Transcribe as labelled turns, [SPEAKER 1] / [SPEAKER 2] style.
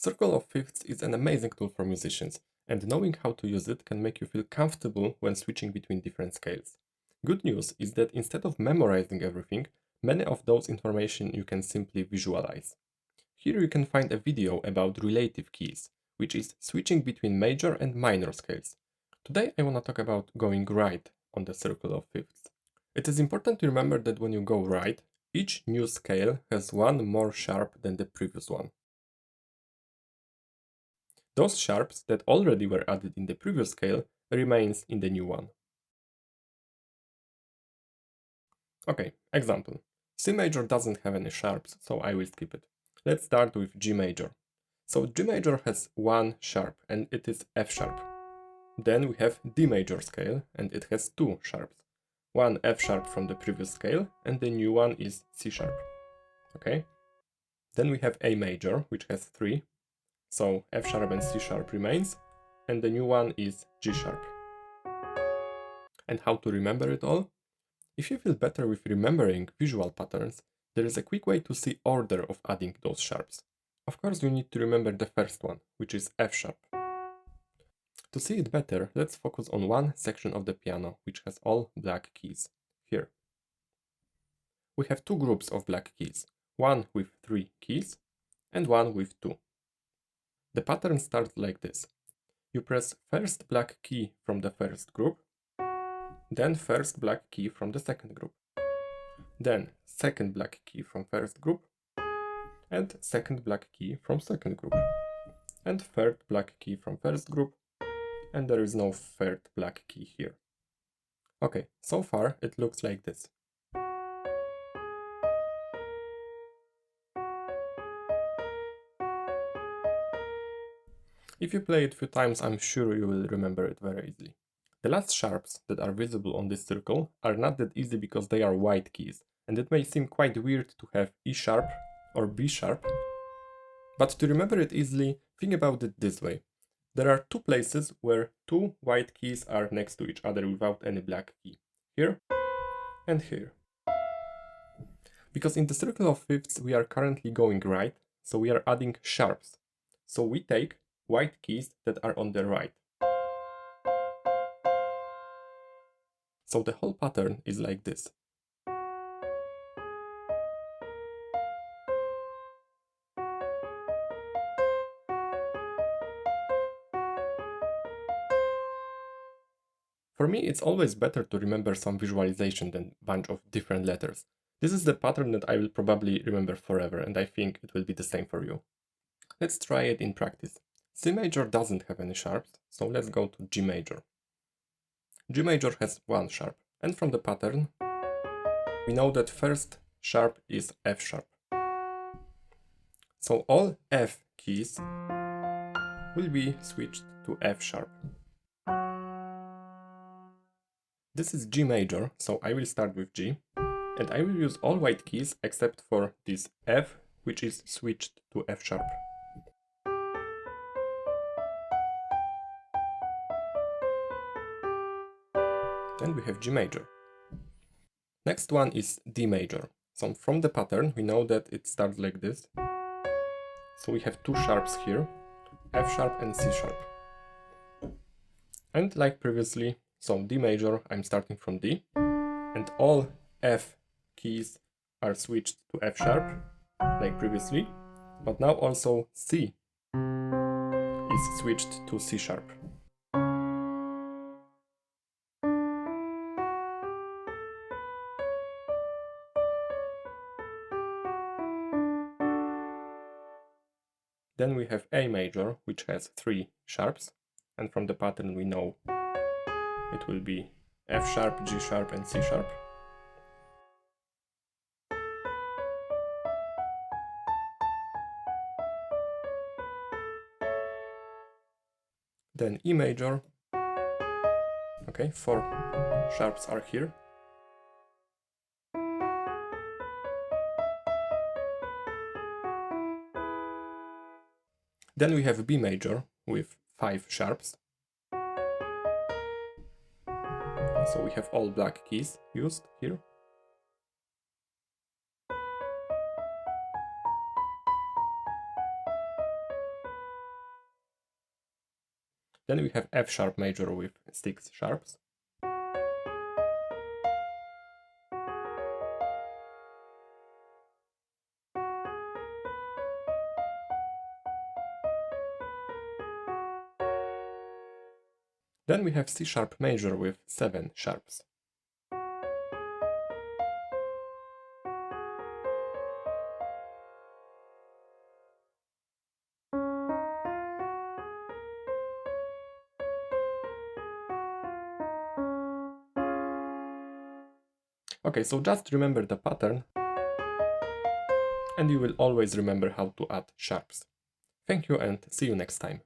[SPEAKER 1] Circle of Fifths is an amazing tool for musicians, and knowing how to use it can make you feel comfortable when switching between different scales. Good news is that instead of memorizing everything, many of those information you can simply visualize. Here you can find a video about relative keys, which is switching between major and minor scales. Today I want to talk about going right on the Circle of Fifths. It is important to remember that when you go right, each new scale has one more sharp than the previous one. Those sharps that already were added in the previous scale remains in the new one. Okay, example. C major doesn't have any sharps, so I will skip it. Let's start with G major. So G major has one sharp, and it is F sharp. Then we have D major scale, and it has two sharps. One F sharp from the previous scale, and the new one is C sharp. Okay? Then we have A major, which has three. So F sharp and C sharp remains, and the new one is G sharp. And how to remember it all? If you feel better with remembering visual patterns, there is a quick way to see order of adding those sharps. Of course, you need to remember the first one, which is F sharp. To see it better, let's focus on one section of the piano, which has all black keys. Here. We have two groups of black keys, one with 3 keys and one with 2. The pattern starts like this. You press first black key from the first group, then first black key from the second group, then second black key from first group, and second black key from second group, and third black key from first group, and there is no third black key here. Okay, so far it looks like this. If you play it a few times, I'm sure you will remember it very easily. The last sharps that are visible on this circle are not that easy because they are white keys, and it may seem quite weird to have E sharp or B sharp. But to remember it easily, think about it this way. There are two places where two white keys are next to each other without any black key. Here and here. Because in the circle of fifths we are currently going right, so we are adding sharps. So we take white keys that are on the right. So the whole pattern is like this. For me, it's always better to remember some visualization than a bunch of different letters. This is the pattern that I will probably remember forever, and I think it will be the same for you. Let's try it in practice. C major doesn't have any sharps, so let's go to G major. G major has one sharp, and from the pattern, we know that first sharp is F sharp. So all F keys will be switched to F sharp. This is G major, so I will start with G, and I will use all white keys except for this F, which is switched to F sharp. Then we have G major. Next one is D major. So from the pattern, we know that it starts like this. So we have two sharps here, F sharp and C sharp. And like previously, so D major, I'm starting from D, and all F keys are switched to F sharp, like previously, but now also C is switched to C sharp. Then we have A major, which has 3 sharps, and from the pattern we know it will be F sharp, G sharp, and C sharp. Then E major. Okay, 4 sharps are here. Then we have B major with 5 sharps. So we have all black keys used here. Then we have F sharp major with 6 sharps. Then we have C sharp major with 7 sharps. Okay, so just remember the pattern and you will always remember how to add sharps. Thank you and see you next time.